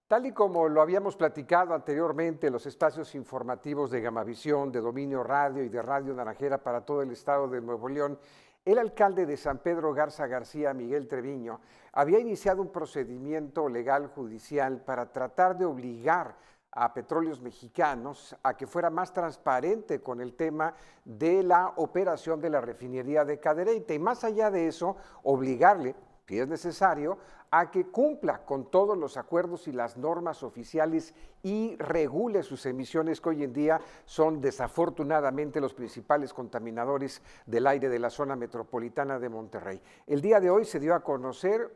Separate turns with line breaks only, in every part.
Tal y como lo habíamos platicado anteriormente en los espacios informativos de Gamavisión, de Dominio Radio y de Radio Naranjera para todo el estado de Nuevo León, el alcalde de San Pedro Garza García, Miguel Treviño, había iniciado un procedimiento legal judicial para tratar de obligar a Petróleos Mexicanos a que fuera más transparente con el tema de la operación de la refinería de Cadereyta y más allá de eso, obligarle, si es necesario, a que cumpla con todos los acuerdos y las normas oficiales y regule sus emisiones que hoy en día son desafortunadamente los principales contaminadores del aire de la zona metropolitana de Monterrey. El día de hoy se dio a conocer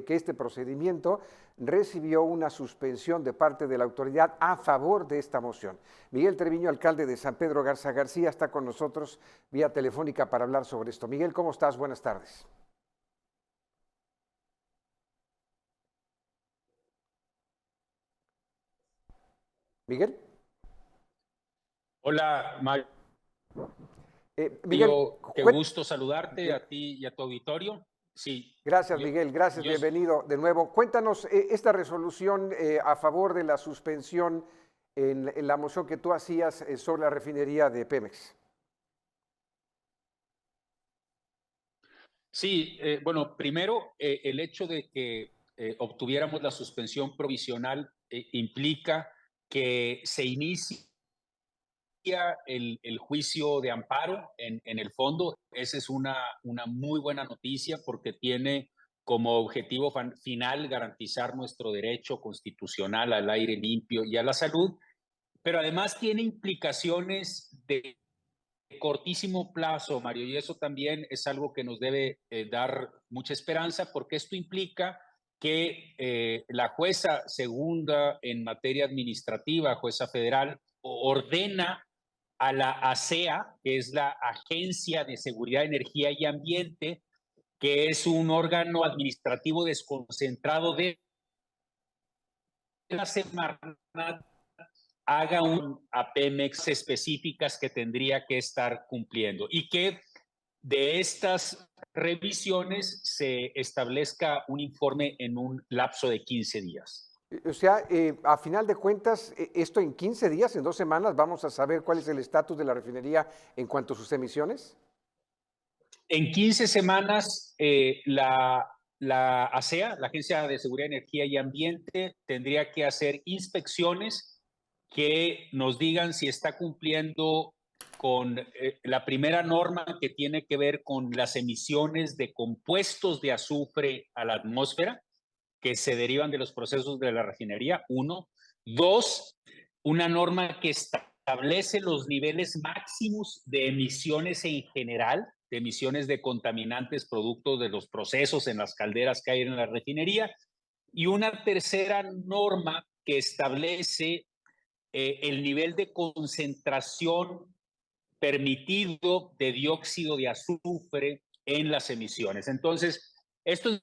que este procedimiento recibió una suspensión de parte de la autoridad a favor de esta moción. Miguel Treviño, alcalde de San Pedro Garza García, está con nosotros vía telefónica para hablar sobre esto. Miguel, ¿cómo estás? Buenas tardes. Miguel.
Hola, Mario,
Miguel,
qué gusto saludarte a ti y a tu auditorio. Sí,
gracias, Miguel, gracias,
yo,
bienvenido de nuevo. Cuéntanos esta resolución a favor de la suspensión en la moción que tú hacías sobre la refinería de Pemex.
sí, bueno, primero, el hecho de que obtuviéramos la suspensión provisional implica que se inicia el juicio de amparo en el fondo. Esa es una muy buena noticia porque tiene como objetivo final garantizar nuestro derecho constitucional al aire limpio y a la salud, pero además tiene implicaciones de cortísimo plazo, Mario, y eso también es algo que nos debe dar mucha esperanza, porque esto implica que la jueza segunda en materia administrativa, jueza federal, ordena a la ASEA, que es la Agencia de Seguridad, Energía y Ambiente, que es un órgano administrativo desconcentrado de la Semarnat, haga a Pemex específicas que tendría que estar cumpliendo y que de estas revisiones se establezca un informe en un lapso de 15 días.
O sea, a final de cuentas, esto en 15 días, en 2 semanas, vamos a saber cuál es el estatus de la refinería en cuanto a sus emisiones.
En 15 semanas, la ASEA, la Agencia de Seguridad, Energía y Ambiente, tendría que hacer inspecciones que nos digan si está cumpliendo con la primera norma que tiene que ver con las emisiones de compuestos de azufre a la atmósfera que se derivan de los procesos de la refinería, uno. Dos, una norma que establece los niveles máximos de emisiones en general, de emisiones de contaminantes producto de los procesos en las calderas que hay en la refinería. Y una tercera norma que establece el nivel de concentración permitido de dióxido de azufre en las emisiones. Entonces, esto es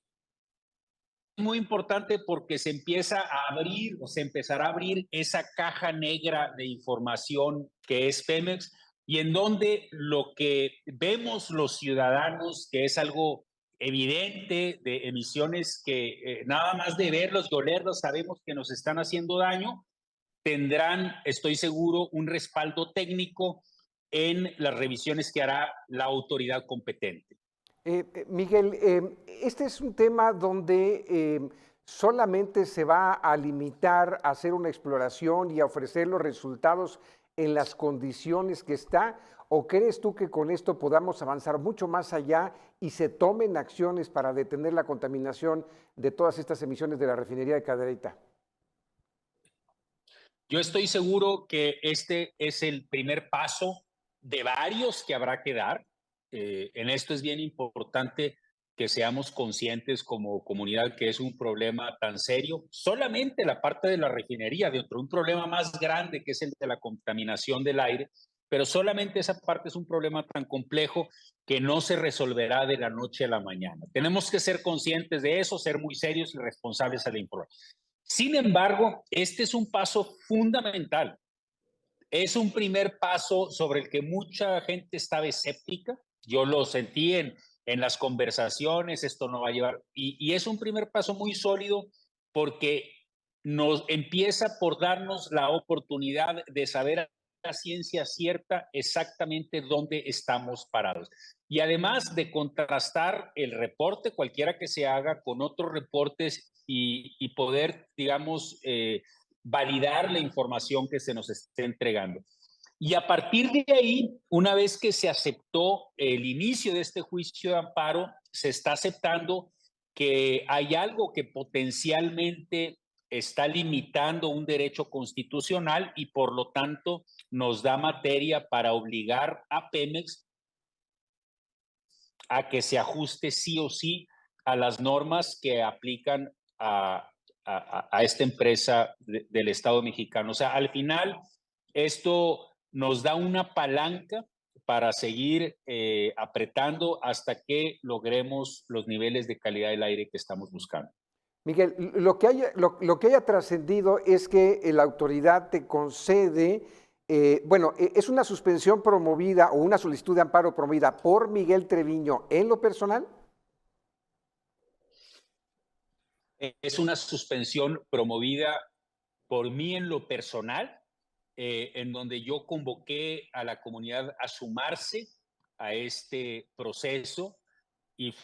muy importante porque se empieza a abrir o se empezará a abrir esa caja negra de información que es Pemex y en donde lo que vemos los ciudadanos, que es algo evidente de emisiones que nada más de verlos y olerlos sabemos que nos están haciendo daño, tendrán, estoy seguro, un respaldo técnico en las revisiones que hará la autoridad competente.
Miguel, este es un tema donde solamente se va a limitar a hacer una exploración y a ofrecer los resultados en las condiciones que está, ¿o crees tú que con esto podamos avanzar mucho más allá y se tomen acciones para detener la contaminación de todas estas emisiones de la refinería de Cadereyta?
Yo estoy seguro que este es el primer paso de varios que habrá que dar. En esto es bien importante que seamos conscientes como comunidad que es un problema tan serio. Solamente la parte de la refinería, dentro de un problema más grande que es el de la contaminación del aire, pero solamente esa parte es un problema tan complejo que no se resolverá de la noche a la mañana. Tenemos que ser conscientes de eso, ser muy serios y responsables al informar. Sin embargo, este es un paso fundamental. Es un primer paso sobre el que mucha gente estaba escéptica. Yo lo sentí en las conversaciones, esto no va a llevar. Y es un primer paso muy sólido porque nos empieza por darnos la oportunidad de saber a la ciencia cierta exactamente dónde estamos parados. Y además de contrastar el reporte, cualquiera que se haga, con otros reportes y poder, digamos, validar la información que se nos esté entregando. Y a partir de ahí, una vez que se aceptó el inicio de este juicio de amparo, se está aceptando que hay algo que potencialmente está limitando un derecho constitucional y por lo tanto nos da materia para obligar a Pemex a que se ajuste sí o sí a las normas que aplican a esta empresa del Estado mexicano. O sea, al final esto nos da una palanca para seguir apretando hasta que logremos los niveles de calidad del aire que estamos buscando.
Miguel, lo que haya trascendido es que la autoridad te concede, es una suspensión promovida o una solicitud de amparo promovida por Miguel Treviño en lo personal.
Es una suspensión promovida por mí en lo personal, en donde yo convoqué a la comunidad a sumarse a este proceso y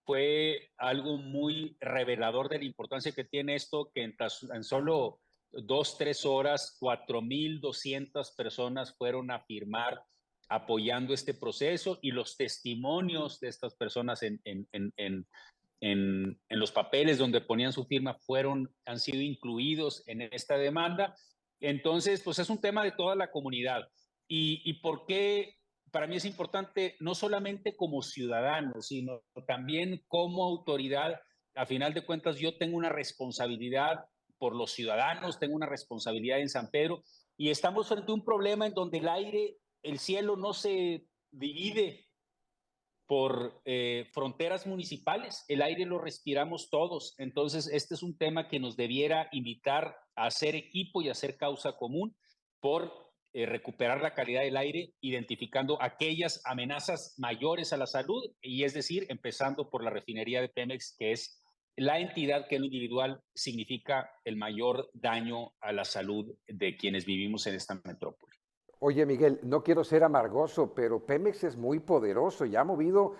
fue algo muy revelador de la importancia que tiene esto, que en solo 2, 3 horas, 4,200 personas fueron a firmar apoyando este proceso y los testimonios de estas personas en los papeles donde ponían su firma han sido incluidos en esta demanda. Entonces, pues es un tema de toda la comunidad. ¿Y por qué para mí es importante no solamente como ciudadano, sino también como autoridad? A final de cuentas, yo tengo una responsabilidad por los ciudadanos, tengo una responsabilidad en San Pedro y estamos frente a un problema en donde el aire, el cielo no se divide por fronteras municipales, el aire lo respiramos todos. Entonces, este es un tema que nos debiera invitar a hacer equipo y a hacer causa común por recuperar la calidad del aire, identificando aquellas amenazas mayores a la salud, y es decir, empezando por la refinería de Pemex, que es la entidad que en lo individual significa el mayor daño a la salud de quienes vivimos en esta metrópoli.
Oye, Miguel, no quiero ser amargoso, pero Pemex es muy poderoso y ha movido,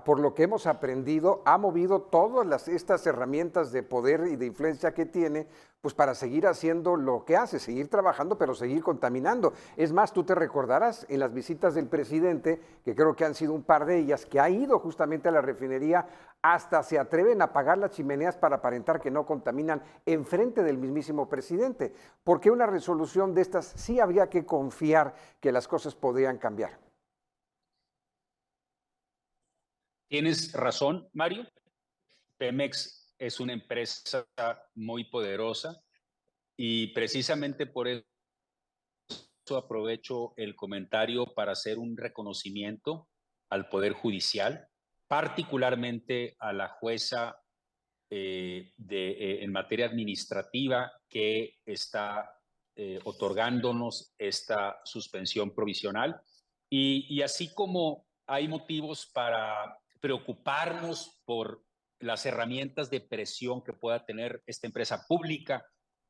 por lo que hemos aprendido, ha movido todas estas herramientas de poder y de influencia que tiene, pues para seguir haciendo lo que hace, seguir trabajando, pero seguir contaminando. Es más, tú te recordarás en las visitas del presidente, que creo que han sido un par de ellas, que ha ido justamente a la refinería, hasta se atreven a apagar las chimeneas para aparentar que no contaminan enfrente del mismísimo presidente. ¿Por qué una resolución de estas sí habría que confiar que las cosas podrían cambiar?
Tienes razón, Mario. Pemex es una empresa muy poderosa y precisamente por eso aprovecho el comentario para hacer un reconocimiento al Poder Judicial, particularmente a la jueza en materia administrativa que está otorgándonos esta suspensión provisional. Y así como hay motivos para preocuparnos por las herramientas de presión que pueda tener esta empresa pública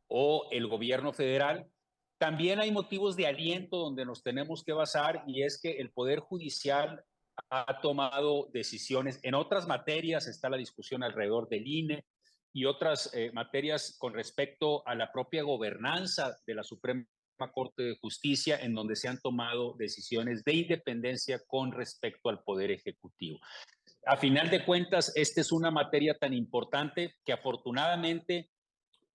o el gobierno federal, también hay motivos de aliento donde nos tenemos que basar, y es que el Poder Judicial ha tomado decisiones. En otras materias está la discusión alrededor del INE y otras materias con respecto a la propia gobernanza de la Suprema Corte de Justicia, en donde se han tomado decisiones de independencia con respecto al Poder Ejecutivo. A final de cuentas, esta es una materia tan importante que afortunadamente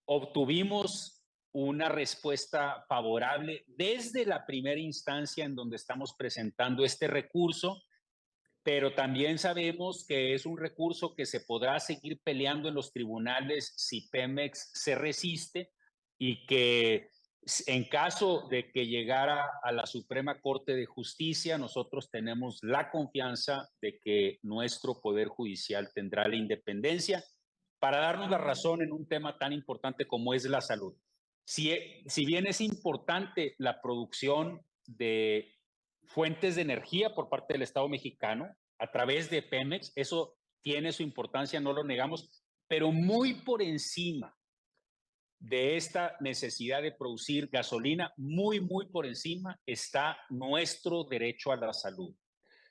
obtuvimos una respuesta favorable desde la primera instancia en donde estamos presentando este recurso, pero también sabemos que es un recurso que se podrá seguir peleando en los tribunales si Pemex se resiste, y que en caso de que llegara a la Suprema Corte de Justicia, nosotros tenemos la confianza de que nuestro Poder Judicial tendrá la independencia para darnos la razón en un tema tan importante como es la salud. Si bien es importante la producción de fuentes de energía por parte del Estado mexicano a través de Pemex, eso tiene su importancia, no lo negamos, pero muy por encima de esta necesidad de producir gasolina, muy por encima está nuestro derecho a la salud.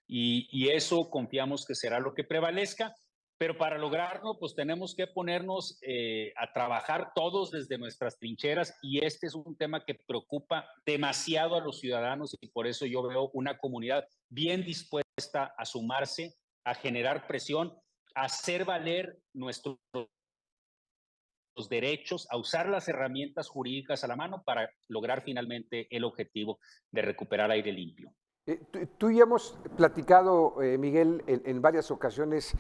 Y eso confiamos que será lo que prevalezca, pero para lograrlo, pues tenemos que ponernos a trabajar todos desde nuestras trincheras, y este es un tema que preocupa demasiado a los ciudadanos, y por eso yo veo una comunidad bien dispuesta a sumarse, a generar presión, a hacer valer nuestros derechos, a usar las herramientas jurídicas a la mano para lograr finalmente el objetivo de recuperar aire limpio.
Tú ya hemos platicado, Miguel, en varias ocasiones,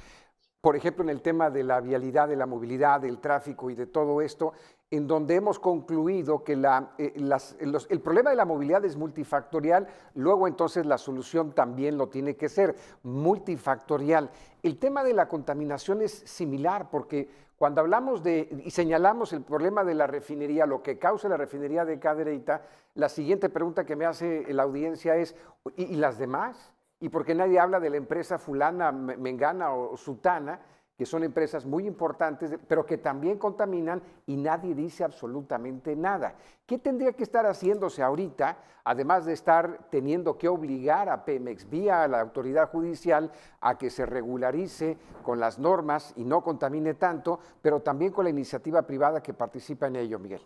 por ejemplo, en el tema de la vialidad, de la movilidad, del tráfico y de todo esto, en donde hemos concluido que el problema de la movilidad es multifactorial, luego entonces la solución también lo tiene que ser multifactorial. El tema de la contaminación es similar, porque cuando hablamos y señalamos el problema de la refinería, lo que causa la refinería de Cadereyta, la siguiente pregunta que me hace la audiencia es, ¿y las demás? ¿Y por qué nadie habla de la empresa fulana, mengana o sutana, que son empresas muy importantes, pero que también contaminan y nadie dice absolutamente nada? ¿Qué tendría que estar haciéndose ahorita, además de estar teniendo que obligar a Pemex vía la autoridad judicial a que se regularice con las normas y no contamine tanto, pero también con la iniciativa privada que participa en ello, Miguel?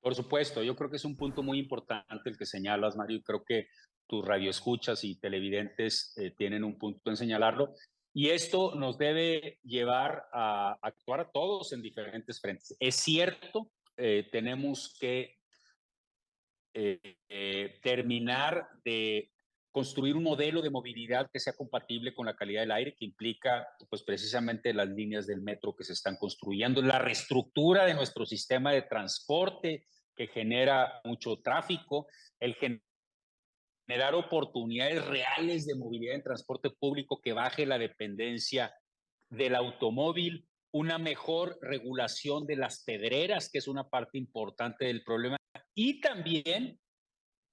Por supuesto, yo creo que es un punto muy importante el que señalas, Mario, y creo que tus radioescuchas y televidentes tienen un punto en señalarlo. Y esto nos debe llevar a actuar a todos en diferentes frentes. Es cierto, tenemos que terminar de construir un modelo de movilidad que sea compatible con la calidad del aire, que implica pues precisamente las líneas del metro que se están construyendo, la reestructura de nuestro sistema de transporte que genera mucho tráfico, el generar oportunidades reales de movilidad en transporte público que baje la dependencia del automóvil, una mejor regulación de las pedreras, que es una parte importante del problema, y también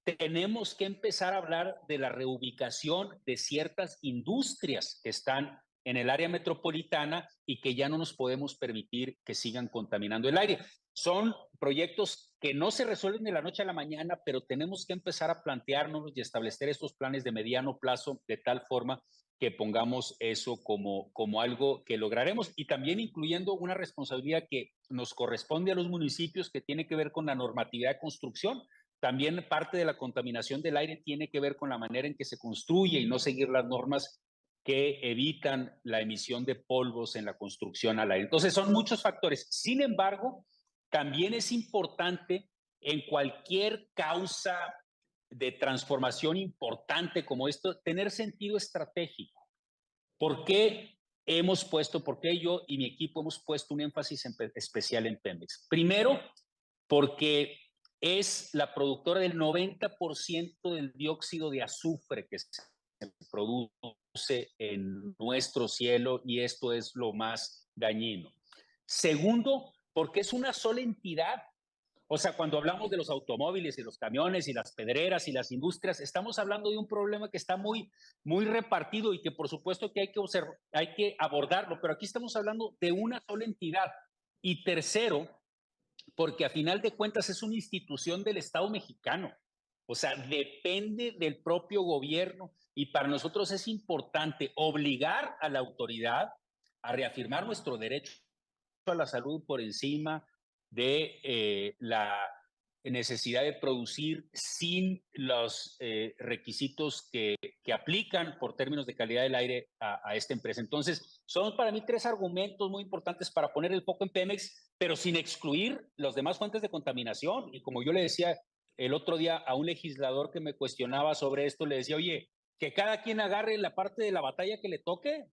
tenemos que empezar a hablar de la reubicación de ciertas industrias que están en el área metropolitana y que ya no nos podemos permitir que sigan contaminando el aire. Son proyectos que no se resuelven de la noche a la mañana, pero tenemos que empezar a plantearnos y establecer estos planes de mediano plazo de tal forma que pongamos eso como algo que lograremos, y también incluyendo una responsabilidad que nos corresponde a los municipios, que tiene que ver con la normatividad de construcción. También parte de la contaminación del aire tiene que ver con la manera en que se construye y no seguir las normas que evitan la emisión de polvos en la construcción al aire. Entonces, son muchos factores. Sin embargo, también es importante en cualquier causa de transformación importante como esto, tener sentido estratégico. ¿Por qué por qué yo y mi equipo hemos puesto un énfasis especial en Pemex? Primero, porque es la productora del 90% del dióxido de azufre que se produce en nuestro cielo, y esto es lo más dañino. Segundo, porque es una sola entidad. O sea, cuando hablamos de los automóviles y los camiones y las pedreras y las industrias, estamos hablando de un problema que está muy repartido y que por supuesto que hay que abordarlo, pero aquí estamos hablando de una sola entidad. Y tercero, porque a final de cuentas es una institución del Estado mexicano, o sea, depende del propio gobierno, y para nosotros es importante obligar a la autoridad a reafirmar nuestro derecho a la salud por encima de la necesidad de producir sin los requisitos que aplican por términos de calidad del aire a esta empresa. Entonces, son para mí tres argumentos muy importantes para poner el foco en Pemex, pero sin excluir las demás fuentes de contaminación. Y como yo le decía el otro día a un legislador que me cuestionaba sobre esto, le decía, oye, que cada quien agarre la parte de la batalla que le toque.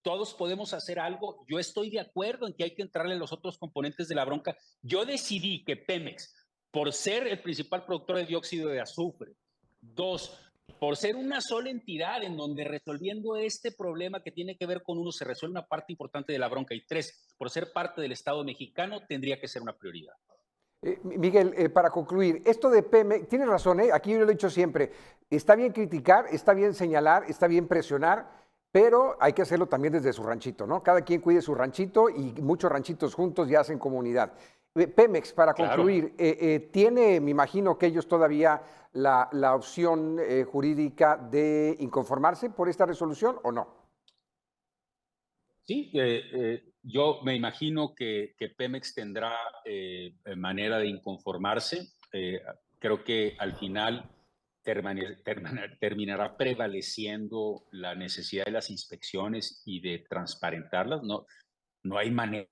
Todos podemos hacer algo. Yo estoy de acuerdo en que hay que entrarle a los otros componentes de la bronca. Yo decidí que Pemex, por ser el principal productor de dióxido de azufre, dos, por ser una sola entidad en donde resolviendo este problema que tiene que ver con uno se resuelve una parte importante de la bronca, y tres, por ser parte del Estado mexicano, tendría que ser una prioridad.
Miguel, para concluir, esto de Pemex, tienes razón, aquí yo lo he dicho siempre, está bien criticar, está bien señalar, está bien presionar, pero hay que hacerlo también desde su ranchito, ¿no? Cada quien cuide su ranchito y muchos ranchitos juntos ya hacen comunidad. Pemex, para
Claro.
concluir, ¿tiene, me imagino que ellos todavía la opción jurídica de inconformarse por esta resolución o no?
Sí, yo me imagino que Pemex tendrá manera de inconformarse. Creo que al final terminará prevaleciendo la necesidad de las inspecciones y de transparentarlas. No, no hay manera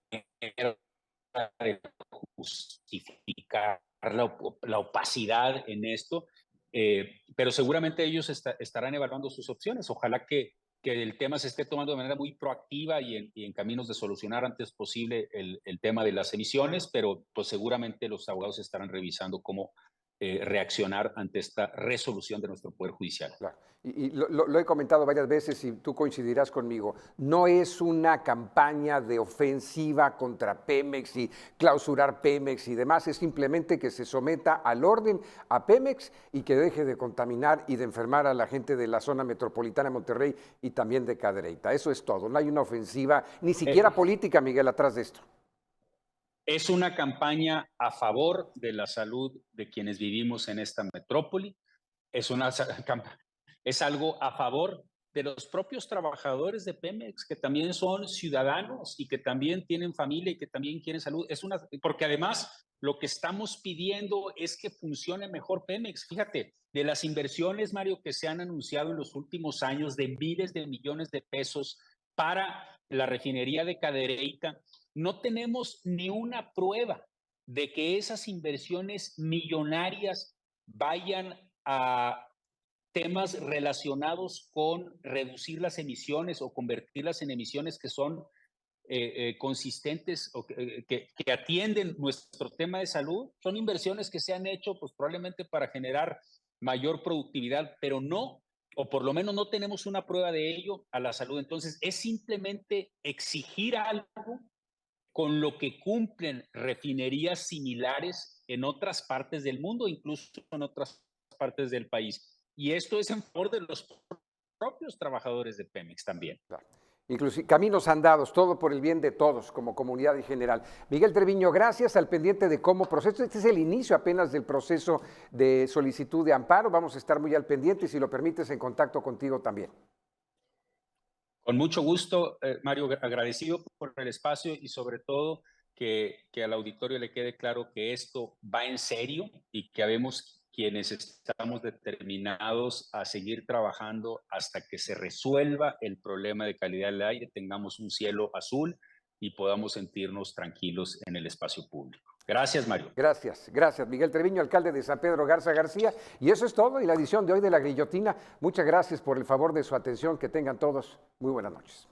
de justificar la opacidad en esto, pero seguramente ellos estarán evaluando sus opciones. Ojalá que el tema se esté tomando de manera muy proactiva y en caminos de solucionar antes posible el tema de las emisiones, pero pues seguramente los abogados estarán revisando cómo reaccionar ante esta resolución de nuestro Poder Judicial.
Claro. Y lo he comentado varias veces y tú coincidirás conmigo. No es una campaña de ofensiva contra Pemex y clausurar Pemex y demás. Es simplemente que se someta al orden a Pemex y que deje de contaminar y de enfermar a la gente de la zona metropolitana de Monterrey y también de Cadereyta. Eso es todo. No hay una ofensiva, ni siquiera política, Miguel, atrás de esto.
Es una campaña a favor de la salud de quienes vivimos en esta metrópoli. Es algo a favor de los propios trabajadores de Pemex, que también son ciudadanos y que también tienen familia y que también quieren salud. Porque además lo que estamos pidiendo es que funcione mejor Pemex. Fíjate, de las inversiones, Mario, que se han anunciado en los últimos años de miles de millones de pesos para la refinería de Cadereyta, no tenemos ni una prueba de que esas inversiones millonarias vayan a temas relacionados con reducir las emisiones o convertirlas en emisiones que son consistentes o que atienden nuestro tema de salud. Son inversiones que se han hecho pues probablemente para generar mayor productividad, pero no, o por lo menos no tenemos una prueba de ello a la salud. Entonces es simplemente exigir algo con lo que cumplen refinerías similares en otras partes del mundo, incluso en otras partes del país. Y esto es en favor de los propios trabajadores de Pemex también.
Claro. Inclusive caminos andados, todo por el bien de todos, como comunidad en general. Miguel Treviño, gracias, al pendiente de cómo proceso. Este es el inicio apenas del proceso de solicitud de amparo. Vamos a estar muy al pendiente y, si lo permites, en contacto contigo también.
Con mucho gusto, Mario, agradecido por el espacio y sobre todo que al auditorio le quede claro que esto va en serio y que habemos quienes estamos determinados a seguir trabajando hasta que se resuelva el problema de calidad del aire, tengamos un cielo azul y podamos sentirnos tranquilos en el espacio público. Gracias, Mario.
Gracias, gracias. Miguel Treviño, alcalde de San Pedro Garza García. Y eso es todo, y la edición de hoy de La Grillotina. Muchas gracias por el favor de su atención. Que tengan todos muy buenas noches.